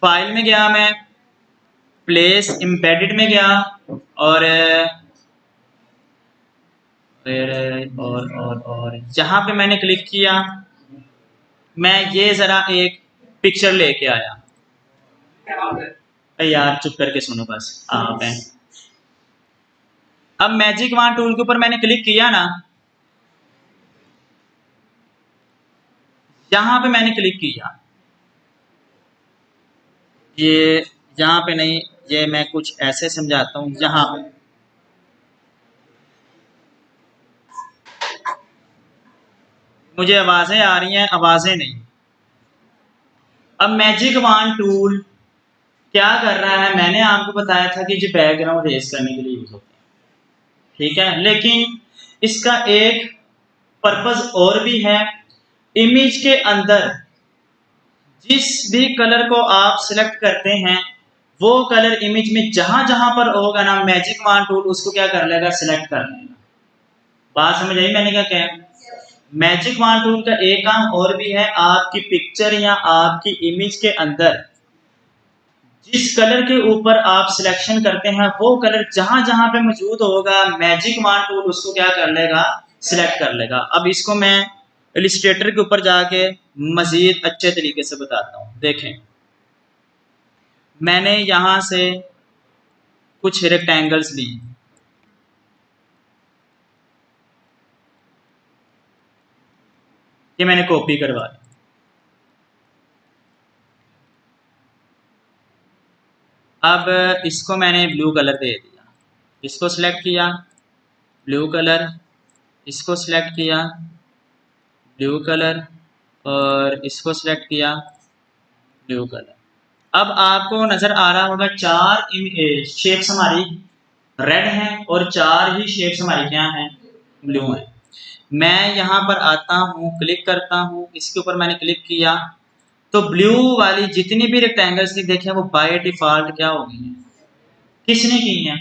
File में गया, मैं प्लेस एम्बेडेड में गया और जहां पे मैंने क्लिक किया मैं ये जरा एक पिक्चर लेके आया। यार चुप करके सुनो बस आप हैं। अब मैजिक वॉन्ड टूल के ऊपर मैंने क्लिक किया ना, यहां पे मैंने क्लिक किया, ये यहां पे नहीं, ये मैं कुछ ऐसे समझाता हूं। यहां पे मुझे आवाजें आ रही हैं, आवाजें नहीं। अब मैजिक वॉन्ड टूल क्या कर रहा है, मैंने आपको बताया था कि जो बैकग्राउंड रेस करने के लिए यूज होते हैं, ठीक है, लेकिन इसका एक पर्पस और भी है। इमेज के अंदर जिस भी कलर को आप सिलेक्ट करते हैं वो कलर इमेज में जहां जहां पर होगा ना, मैजिक वॉन्ड टूल उसको क्या कर लेगा, सिलेक्ट कर लेगा। बात समझ आई मैंने क्या कहा? मैजिक वॉन्ड टूल का एक काम और भी है, आपकी पिक्चर या आपकी इमेज के अंदर जिस कलर के ऊपर आप सिलेक्शन करते हैं वो कलर जहां जहां पे मौजूद होगा, मैजिक वॉन्ड टूल उसको क्या कर लेगा, सिलेक्ट कर लेगा। अब इसको मैं इलिस्ट्रेटर के ऊपर जाके मजीद अच्छे तरीके से बताता हूं। देखें, मैंने यहां से कुछ रेक्टेंगल्स लिए, ये मैंने कॉपी करवा ली। अब इसको मैंने ब्लू कलर दे दिया, इसको सिलेक्ट किया ब्लू कलर, इसको सिलेक्ट किया ब्लू कलर और इसको सिलेक्ट किया ब्लू कलर। अब आपको नजर आ रहा होगा चार शेप्स हमारी रेड हैं और चार ही शेप्स हमारी क्या हैं, ब्लू हैं। मैं यहाँ पर आता हूँ, क्लिक करता हूँ, इसके ऊपर मैंने क्लिक किया तो ब्लू वाली जितनी भी रेक्टेंगल्स की देखें वो बाय डिफॉल्ट क्या हो गई हैं, किसने की हैं,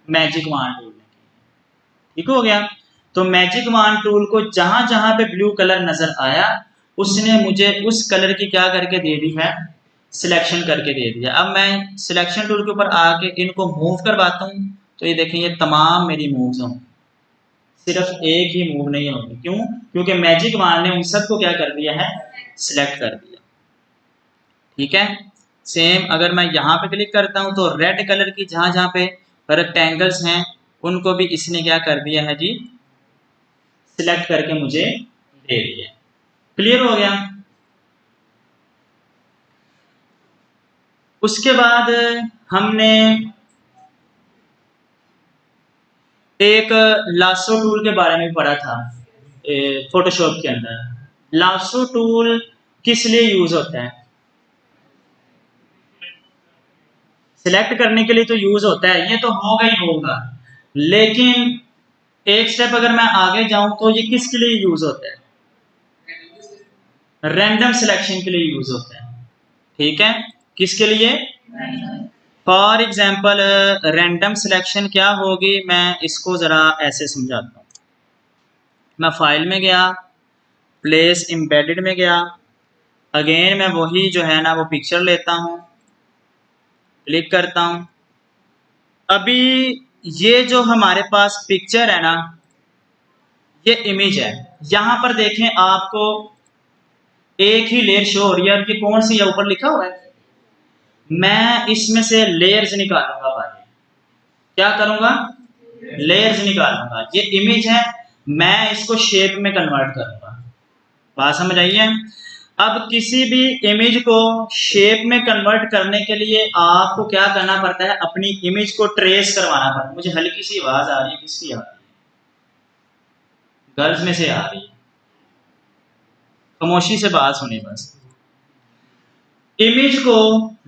मैजिक वॉन्ड टूल ने। ठीक हो गया। तो मैजिक वॉन्ड टूल को जहां जहां पे ब्लू कलर नजर आया उसने मुझे उस कलर की क्या करके दे दी है, सिलेक्शन करके दे दिया। अब मैं सिलेक्शन टूल के ऊपर आके इनको मूव करवाता हूँ तो ये देखें, ये तमाम मेरी मूव्स होंगी, सिर्फ एक ही मूव नहीं होगी। क्यों? क्योंकि मैजिक वॉन्ड ने उन सबको क्या कर दिया है, सिलेक्ट कर दिया। ठीक है, सेम अगर मैं यहाँ पे क्लिक करता हूँ तो रेड कलर की जहां जहां पे रेक्टेंगल्स हैं उनको भी इसने क्या कर दिया है जी, सिलेक्ट करके मुझे दे दिया। क्लियर हो गया? उसके बाद हमने एक लासो टूल के बारे में पढ़ा था फोटोशॉप के अंदर। लासो टूल किस लिए यूज होता है? सिलेक्ट करने के लिए तो यूज होता है, ये तो होगा ही होगा, लेकिन एक स्टेप अगर मैं आगे जाऊं तो ये किसके लिए यूज होता है? रैंडम सिलेक्शन के लिए यूज होता है। ठीक है, किसके लिए? फॉर एग्जाम्पल रैंडम सिलेक्शन क्या होगी, मैं इसको जरा ऐसे समझाता हूँ। मैं फाइल में गया, प्लेस एम्बेडेड में गया, अगेन मैं वही जो है ना वो पिक्चर लेता हूँ, क्लिक करता हूँ। अभी ये जो हमारे पास पिक्चर है ना, ये इमेज है। यहां पर देखें आपको एक ही लेयर शो हो रही है, ये कौन सी है, ऊपर लिखा हुआ है। मैं इसमें से लेयर्स निकालूंगा, भाई क्या करूंगा, लेयर्स निकालूंगा। ये इमेज है, मैं इसको शेप में कन्वर्ट करूंगा। बात समझ आई है? अब किसी भी इमेज को शेप में कन्वर्ट करने के लिए आपको क्या करना पड़ता है, अपनी इमेज को ट्रेस करवाना पड़ता है। मुझे हल्की सी आवाज आ रही है, किसकी आ रही है? गर्ल्स में से आ रही है, खामोशी से बात सुने बस। इमेज को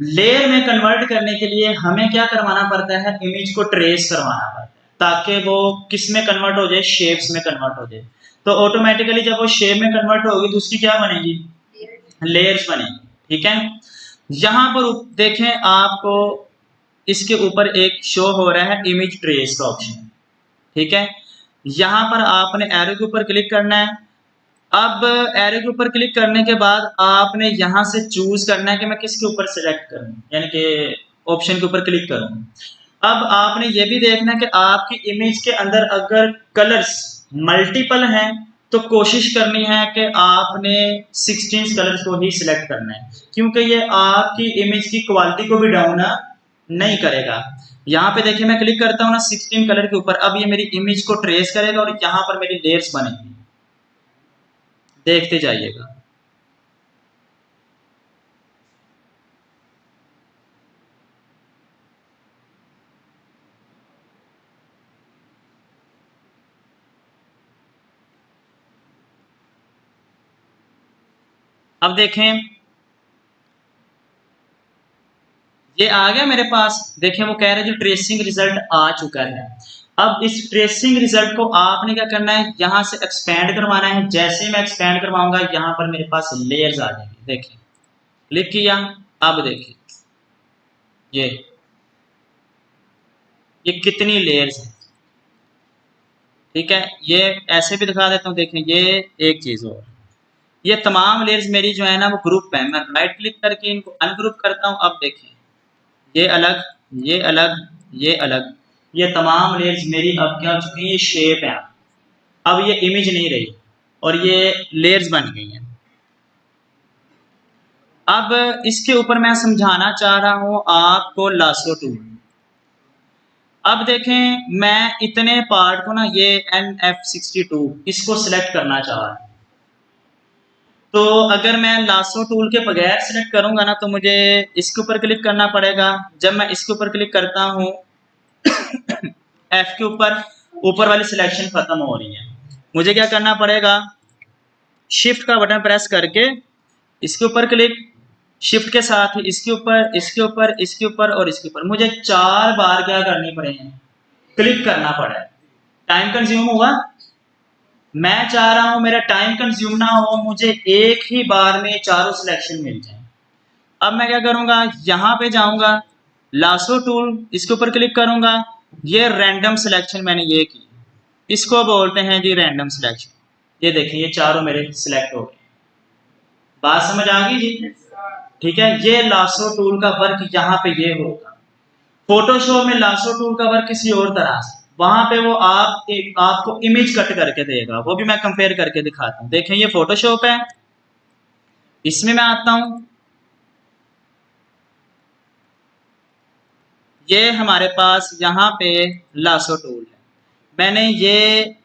लेयर में कन्वर्ट करने के लिए हमें क्या करवाना पड़ता है, इमेज को ट्रेस करवाना पड़ता है ताकि वो किस में कन्वर्ट हो जाए, शेप्स में कन्वर्ट हो जाए। तो ऑटोमेटिकली जब वो शेप में कन्वर्ट होगी तो उसकी क्या बनेगी, लेयर्स बनेगी। ठीक है, यहां पर देखें आपको इसके ऊपर एक शो हो रहा है इमेज ट्रेस का ऑप्शन। ठीक है, यहां पर आपने एरो के ऊपर क्लिक करना है। अब एरो के ऊपर क्लिक करने के बाद आपने यहाँ से चूज करना है कि मैं किसके ऊपर सिलेक्ट करूँ, यानी कि ऑप्शन के ऊपर क्लिक करूँ। अब आपने ये भी देखना है कि आपकी इमेज के अंदर अगर कलर्स मल्टीपल हैं तो कोशिश करनी है कि आपने 16 कलर्स को ही सिलेक्ट करना है, क्योंकि ये आपकी इमेज की क्वालिटी को भी डाउन नहीं करेगा। यहाँ पे देखिए मैं क्लिक करता हूँ ना 16 कलर के ऊपर, अब ये मेरी इमेज को ट्रेस करेगा और यहाँ पर मेरी लेयर्स बनेगी, देखते जाइएगा। अब देखें ये आ गया मेरे पास, देखें वो कह रहे हैं जो ट्रेसिंग रिजल्ट आ चुका है। अब इस ट्रेसिंग रिजल्ट को आपने क्या करना है, यहां से एक्सपेंड करवाना है। जैसे मैं एक्सपेंड करवाऊंगा यहाँ पर मेरे पास लेयर्स आ जाएंगे, देखिए क्लिक किया, अब देखिए ये कितनी लेयर्स हैं। ठीक है, ये ऐसे भी दिखा देता हूँ, देखें ये एक चीज और, ये तमाम लेयर्स मेरी जो है ना वो ग्रुप है। मैं राइट क्लिक करके इनको अनग्रुप करता हूँ, अब देखें ये अलग, ये अलग, ये अलग, ये तमाम लेयर्स मेरी अब क्या हो चुकी है, ये शेप है। अब ये इमेज नहीं रही और ये लेयर्स बन गई हैं। अब इसके ऊपर मैं समझाना चाह रहा हूं आपको लासो टूल। अब देखें मैं इतने पार्ट को ना, ये NF62 इसको सिलेक्ट करना चाह रहा हूं, तो अगर मैं लासो टूल के बगैर सिलेक्ट करूंगा ना तो मुझे इसके ऊपर क्लिक करना पड़ेगा। जब मैं इसके ऊपर क्लिक करता हूं F के ऊपर, ऊपर वाली सिलेक्शन खत्म हो रही है। मुझे क्या करना पड़ेगा, शिफ्ट का बटन प्रेस करके इसके ऊपर क्लिक, शिफ्ट के साथ ही इसके ऊपर, इसके ऊपर, इसके ऊपर और इसके ऊपर, मुझे 4 बार क्या करनी पड़ेगी, क्लिक करना पड़ा है। टाइम कंज्यूम हुआ, मैं चाह रहा हूं मेरा टाइम कंज्यूम ना हो, मुझे एक ही बार में चारों सिलेक्शन मिल जाए। अब मैं क्या करूंगा, यहां पे जाऊंगा, लासो टूल इसके ऊपर क्लिक करूंगा, ये रैंडम सिलेक्शन मैंने ये की, इसको बोलते हैं जी रैंडम सिलेक्शन। ये देखिए ये चारों मेरे सिलेक्ट हो गए। बात समझ आ गई जी? ठीक है, ये लासो टूल का वर्क यहाँ पे ये होगा। फोटोशॉप में लासो टूल का वर्क किसी और तरह से, वहां पे वो आपको इमेज कट करके देगा, वो भी मैं कंपेयर करके दिखाता हूँ। देखें ये फोटोशॉप है, इसमें मैं आता हूं, ये हमारे पास यहाँ पे लासो टूल है। मैंने ये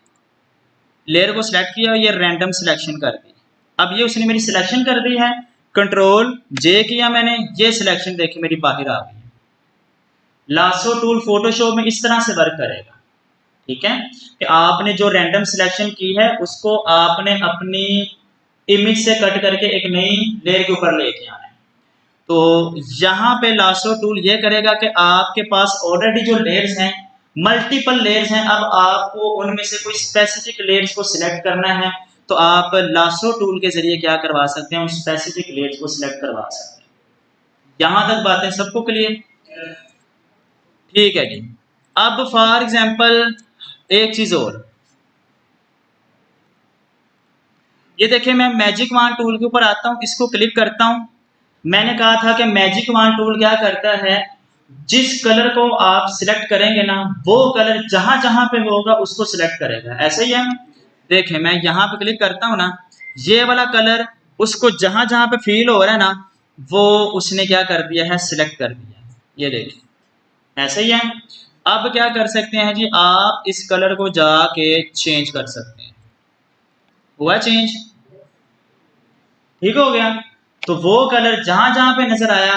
लेयर को सिलेक्ट किया और ये रैंडम सिलेक्शन कर दी। अब ये उसने मेरी सिलेक्शन कर दी है, कंट्रोल जे किया मैंने, ये सिलेक्शन देखिए मेरी बाहर आ गई। लासो टूल फोटोशॉप में इस तरह से वर्क करेगा। ठीक है, कि आपने जो रैंडम सिलेक्शन की है उसको आपने अपनी इमेज से कट करके एक नई लेयर के ऊपर लेके आना है। तो यहाँ पे लासो टूल ये करेगा कि आपके पास ऑलरेडी जो लेयर्स हैं, मल्टीपल लेयर्स हैं, अब आपको उनमें से कोई स्पेसिफिक लेयर्स को सिलेक्ट करना है तो आप लासो टूल के जरिए क्या करवा सकते हैं, उस स्पेसिफिक लेयर्स को सिलेक्ट करवा सकते हैं। यहां तक बातें सबको क्लियर? ठीक है जी। अब फॉर एग्जांपल एक चीज और, ये देखिए मैं मैजिक वॉन्ड टूल के ऊपर आता हूं, इसको क्लिक करता हूं। मैंने कहा था कि मैजिक वॉन्ड टूल क्या करता है, जिस कलर को आप सिलेक्ट करेंगे ना वो कलर जहां जहां पे होगा उसको सिलेक्ट करेगा। ऐसे ही है, देखें मैं यहां पे क्लिक करता हूं ना, ये वाला कलर उसको जहां जहां पे फील हो रहा है ना वो उसने क्या कर दिया है, सिलेक्ट कर दिया है। ये देखिए ऐसे ही है। अब क्या कर सकते हैं जी, आप इस कलर को जाके चेंज कर सकते हैं। हुआ चेंज, ठीक हो गया। तो वो कलर जहां जहां पे नजर आया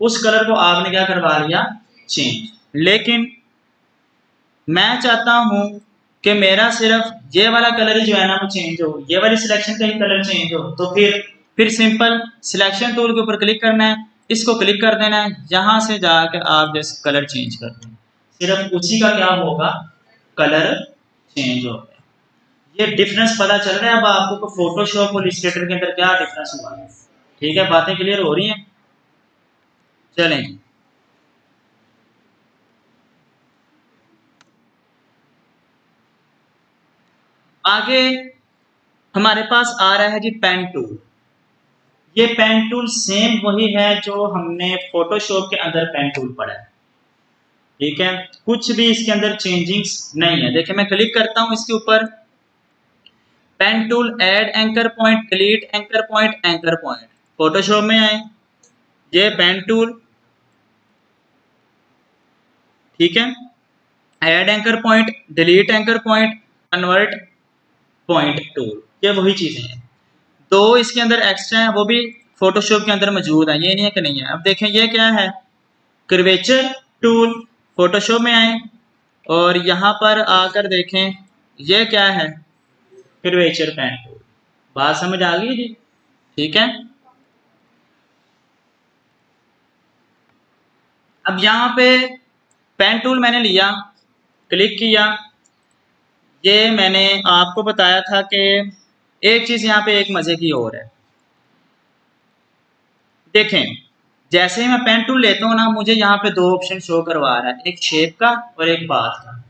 उस कलर को आपने क्या करवा लिया, चेंज। लेकिन मैं चाहता हूं कि मेरा सिर्फ ये वाला कलर ही जो है ना वो चेंज हो, ये वाली सिलेक्शन का ही कलर चेंज हो, तो फिर सिंपल सिलेक्शन टूल के ऊपर क्लिक करना है, इसको क्लिक कर देना है, यहां से जाकर आप जैसे कलर चेंज कर दें, सिर्फ उसी का क्या होगा, कलर चेंज हो गया। ये डिफरेंस पता चल रहा है अब आपको फोटोशॉप और इलस्ट्रेटर के अंदर क्या डिफरेंस हुआ है। ठीक है, बातें क्लियर हो रही हैं? चलें आगे, हमारे पास आ रहा है जी पेन टूल। ये पेन टूल सेम वही है जो हमने फोटोशॉप के अंदर पेन टूल पढ़ा है, ठीक है, कुछ भी इसके अंदर चेंजिंग्स नहीं है। देखिए मैं क्लिक करता हूं इसके ऊपर, pen tool, add anchor point, delete anchor point, anchor point. Photoshop में आए, ये पेन टूल, ठीक है, add anchor point, delete anchor point, convert point tool, ये वही चीजें हैं। तो इसके अंदर एक्स्ट्रा है, वो भी फोटोशॉप के अंदर मौजूद है, ये नहीं है कि नहीं है। अब देखें ये क्या है, कर्वेचर टूल। फोटोशॉप में आए और यहां पर आकर देखें ये क्या है, कर्वेचर पेन टूल। बात समझ आ गई जी, ठीक है। अब यहाँ पे पेन टूल मैंने लिया, क्लिक किया, ये मैंने आपको बताया था कि एक चीज यहाँ पे एक मजे की और है। देखें जैसे ही मैं पेन टूल लेता हूँ ना, मुझे यहाँ पे दो ऑप्शन शो करवा रहा है, एक शेप का और एक पाथ का।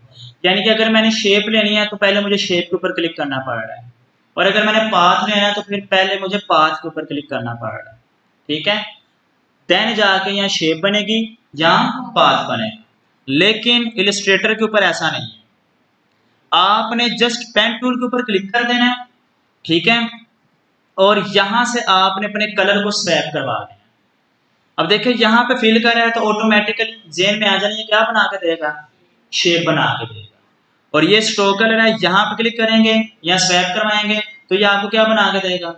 यानी कि अगर मैंने शेप लेनी है तो पहले मुझे शेप के ऊपर क्लिक करना पड़ रहा है, और अगर मैंने पाथ लेना है तो फिर पहले मुझे पाथ के ऊपर क्लिक करना पड़ रहा है, ठीक है। देन जाके यहाँ शेप बनेगी या पाथ बनेगा। लेकिन इलस्ट्रेटर के ऊपर ऐसा नहीं है, आपने जस्ट पेन टूल के ऊपर क्लिक कर देना है, ठीक है, और यहां से आपने अपने कलर को स्वैप करवा देना। अब देखिए यहाँ पे फिल कर रहा है तो ऑटोमेटिकली जेन में आ जाना, ये क्या बना के देगा, शेप बना के देगा। और ये स्ट्रोक कलर है, यहाँ पे क्लिक करेंगे या स्वैप करवाएंगे तो ये आपको क्या बना के देगा,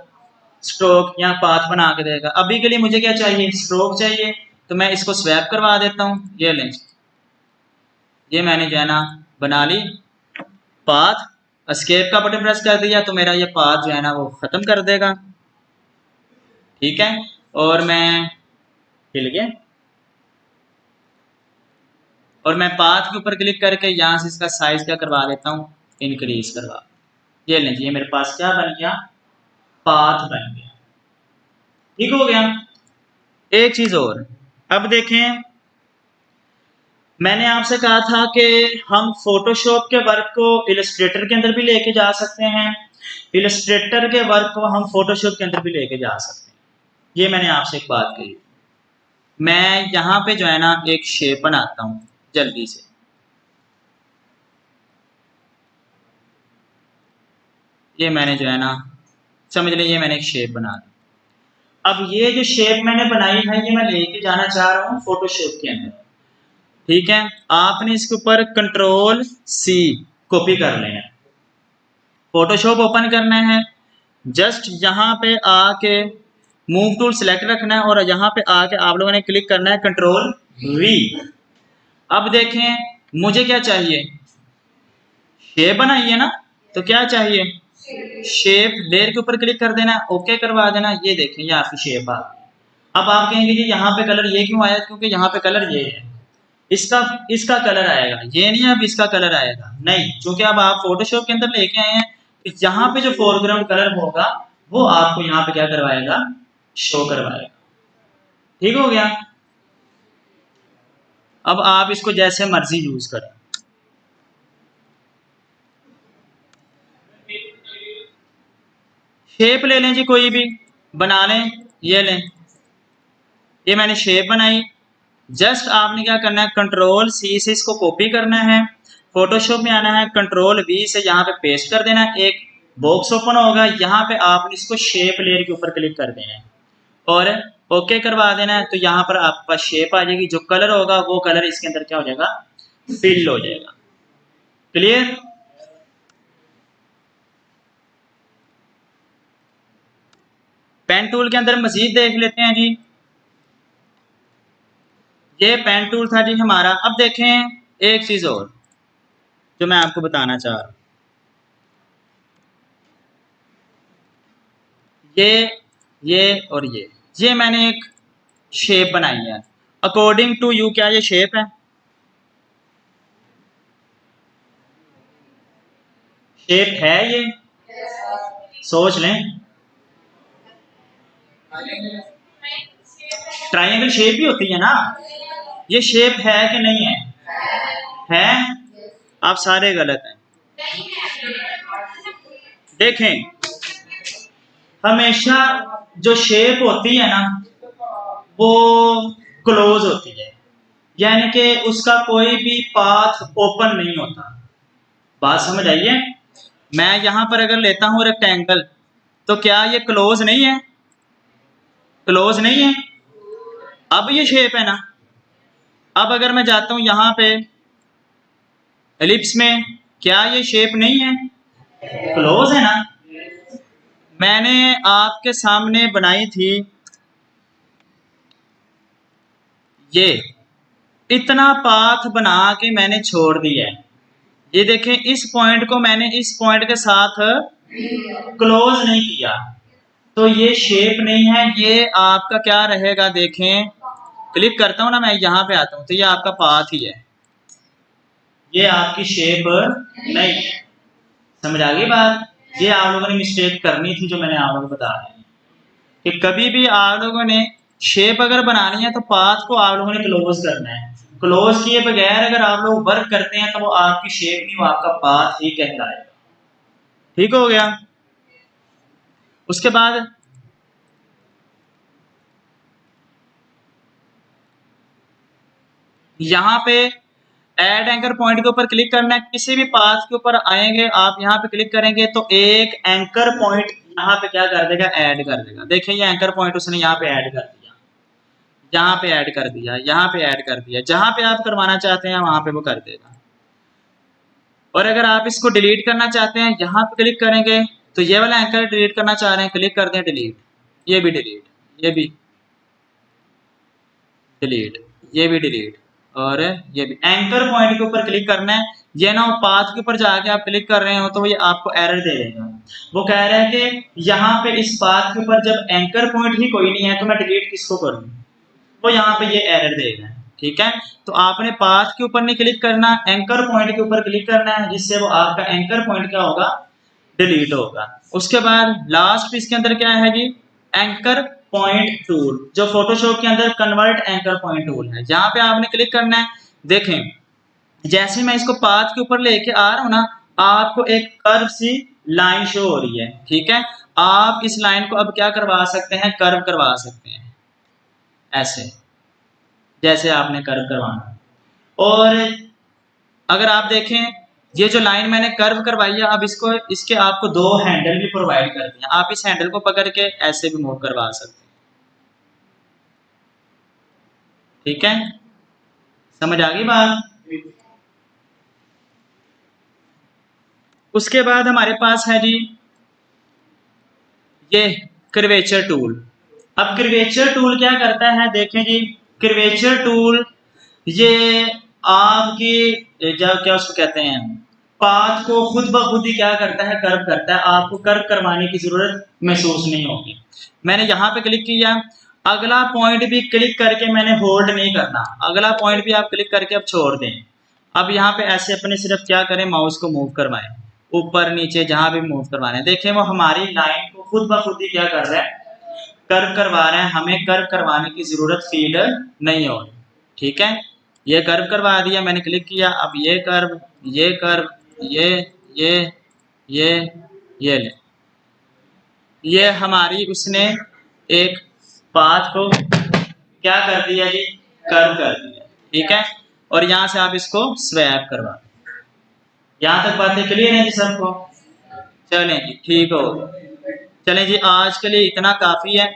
स्ट्रोक या पाथ बना के देगा। अभी के लिए मुझे क्या चाहिए, स्ट्रोक चाहिए, तो मैं इसको स्वैप करवा देता हूँ। ये लें, ये मैंने जो है ना बना ली पाथ, एस्केप का बटन प्रेस कर दिया तो मेरा ये पाथ जो है ना वो खत्म कर देगा, ठीक है। और मैं हिल गया, और मैं पाथ के ऊपर क्लिक करके यहाँ से इसका साइज क्या करवा देता हूँ, इंक्रीज करवा। ये लीजिए मेरे पास क्या बन गया, पाथ बन गया, ठीक हो गया। एक चीज और, अब देखें मैंने आपसे कहा था कि हम फोटोशॉप के वर्क को इलस्ट्रेटर के अंदर भी लेके जा सकते हैं, इलस्ट्रेटर के वर्क को हम फोटोशॉप के अंदर भी लेके जा सकते हैं। ये मैंने आपसे एक बात कही। मैं यहाँ पे जो है ना एक शेप बनाता हूँ जल्दी से, ये मैंने जो है ना समझ लिया, ये मैंने एक शेप बना दी। अब ये जो शेप मैंने बनाई है ये मैं लेके जाना चाह रहा हूँ फोटोशॉप के अंदर, ठीक है। आपने इसके ऊपर कंट्रोल सी कॉपी कर लेना है, फोटोशॉप ओपन करना है, जस्ट यहाँ पे आके मूव टूल सेलेक्ट रखना है और यहाँ पे आके आप लोगों ने क्लिक करना है कंट्रोल वी। अब देखें मुझे क्या चाहिए, शेप बनाई है ना, तो क्या चाहिए, शेप लेयर के ऊपर क्लिक कर देना, ओके करवा देना। ये देखें ये आपकी शेप आ गई। अब आप कहेंगे जी यहाँ पे कलर ये क्यों आया, क्योंकि यहाँ पे कलर ये है, इसका इसका कलर आएगा, ये नहीं अब इसका कलर आएगा, नहीं, क्योंकि अब आप फोटोशॉप के अंदर लेके आए हैं, यहाँ पे जो फोरग्राउंड कलर होगा वो आपको यहाँ पे क्या करवाएगा, शो करवाएगा, ठीक हो गया। अब आप इसको जैसे मर्जी यूज करें। शेप ले लें जी, कोई भी बना लें, ये लें, ये मैंने शेप बनाई। जस्ट आपने क्या करना है, कंट्रोल सी से इसको कॉपी करना है, फोटोशॉप में आना है, कंट्रोल वी से यहाँ पे पेस्ट कर देना, एक बॉक्स ओपन होगा, यहाँ पे आपने इसको शेप लेयर के ऊपर क्लिक कर देना है और ओके करवा देना है। तो यहाँ पर आपके पास शेप आ जाएगी, जो कलर होगा वो कलर इसके अंदर क्या हो जाएगा, फिल हो जाएगा। क्लियर। पेन टूल के अंदर मजीद देख लेते हैं जी, ये पेन टूल था जी हमारा। अब देखें एक चीज और जो मैं आपको बताना चाह रहा हूं, ये और ये मैंने एक शेप बनाई है। अकॉर्डिंग टू यू क्या ये शेप है, शेप है ये, सोच लें। ट्रायंगल शेप भी होती है ना, ये शेप है कि नहीं है, है। आप सारे गलत हैं। देखें हमेशा जो शेप होती है ना वो क्लोज होती है, यानी कि उसका कोई भी पाथ ओपन नहीं होता। बात समझ आई है? मैं यहां पर अगर लेता हूं रेक्टेंगल, तो क्या ये क्लोज नहीं है? क्लोज नहीं है। अब ये शेप है ना, अब अगर मैं जाता हूं यहां पे एलिप्स में, क्या ये शेप नहीं है? क्लोज है ना। मैंने आपके सामने बनाई थी ये, इतना पाथ बना के मैंने छोड़ दिया है। ये देखें, इस पॉइंट को मैंने इस पॉइंट के साथ क्लोज नहीं किया, तो ये शेप नहीं है। ये आपका क्या रहेगा? देखें, क्लिक करता हूं ना मैं, यहां पे आता हूं तो ये आपका पाथ ही है, ये आपकी शेप नहीं है। समझ आ गई बात? ये आप लोगों ने मिस्टेक करनी थी जो मैंने आप लोगों को बताया कि कभी भी आप लोगों ने शेप अगर बनानी है तो पाथ को आप लोगों ने क्लोज करना है। क्लोज किए बगैर अगर आप लोग वर्क करते हैं तो वो आपकी शेप नहीं, वो आपका पाथ ही कहलाएगा। ठीक हो गया? उसके बाद यहाँ पे ऐड एंकर पॉइंट के ऊपर क्लिक करना है। किसी भी पाथ के ऊपर आएंगे आप, यहाँ पे क्लिक करेंगे तो एक एंकर पॉइंट यहाँ पे क्या कर देगा? ऐड कर देगा। देखिए ये एंकर पॉइंट उसने यहाँ पे ऐड कर दिया, यहाँ पे ऐड कर दिया, यहाँ पे ऐड कर दिया। जहां पे आप करवाना चाहते हैं वहां पे वो कर देगा। और अगर आप इसको डिलीट करना चाहते हैं, यहाँ पे क्लिक करेंगे तो ये वाला एंकर डिलीट करना चाह रहे हैं, क्लिक कर दें डिलीट, ये भी डिलीट, ये भी डिलीट, ये भी डिलीट, और ये भी। एंकर पॉइंट के ऊपर क्लिक करना है। ये ना पाथ के ऊपर जाके आप क्लिक कर रहे हो तो ये आपको एरर दे देगा। वो कह रहा है कि यहाँ पे इस पाथ के ऊपर जब एंकर पॉइंट ही कोई नहीं है तो मैं डिलीट किसको करूँ? वो यहाँ पे ये एरर देगा। ठीक है, तो आपने पाथ के ऊपर नहीं क्लिक करना, एंकर पॉइंट के ऊपर क्लिक करना है, जिससे वो आपका एंकर पॉइंट क्या होगा? डिलीट होगा। उसके बाद लास्ट इसके अंदर क्या है जी? एंकर पॉइंट टूल, जो फोटोशॉप के अंदर कन्वर्ट एंकर पॉइंट टूल है, जहां पे आपने क्लिक करना है। देखें, जैसे मैं इसको पाथ के ऊपर लेके आ रहा हूं ना, आपको एक कर्व सी लाइन शो हो रही है। ठीक है, आप इस लाइन को अब क्या करवा सकते हैं? कर्व करवा सकते हैं, ऐसे जैसे आपने कर्व करवाना। और अगर आप देखें, ये जो लाइन मैंने कर्व करवाई है, अब इसको इसके आपको दो हैंडल भी प्रोवाइड कर दिए। आप इस हैंडल को पकड़ के ऐसे भी मूव करवा सकते हैं। ठीक है, समझ आ गई बात? उसके बाद हमारे पास है जी ये कर्वेचर टूल। अब कर्वेचर टूल क्या करता है? देखें जी, कर्वेचर टूल ये आपकी क्या उसको कहते हैं, पाथ को खुद ब खुद ही क्या करता है? कर्व करता है। आपको कर्व करवाने की जरूरत महसूस नहीं होगी। मैंने यहाँ पे क्लिक किया, अगला पॉइंट भी क्लिक करके मैंने होल्ड नहीं करना, अगला पॉइंट भी आप क्लिक करके अब छोड़ दें। अब यहाँ पे ऐसे अपने सिर्फ क्या करें? माउस को मूव करवाएं, ऊपर नीचे जहां भी मूव करवाने। देखें, वो हमारी लाइन को खुद ब खुद ही क्या कर रहा है? कर्व करवा रहा है। हमें कर्व करवाने की जरूरत फील नहीं हो रही। ठीक है, ये कर्व करवा दिया, मैंने क्लिक किया। अब ये कर्व, ये कर्व, ये ये ये ये ले, ये हमारी उसने एक पाथ को क्या कर दिया जी? कर्व कर दिया। ठीक है, और यहां से आप इसको स्वैप करवा दें। यहां तक बातें क्लियर है जी सबको? चलें जी, ठीक हो। चलें जी, आज के लिए इतना काफी है।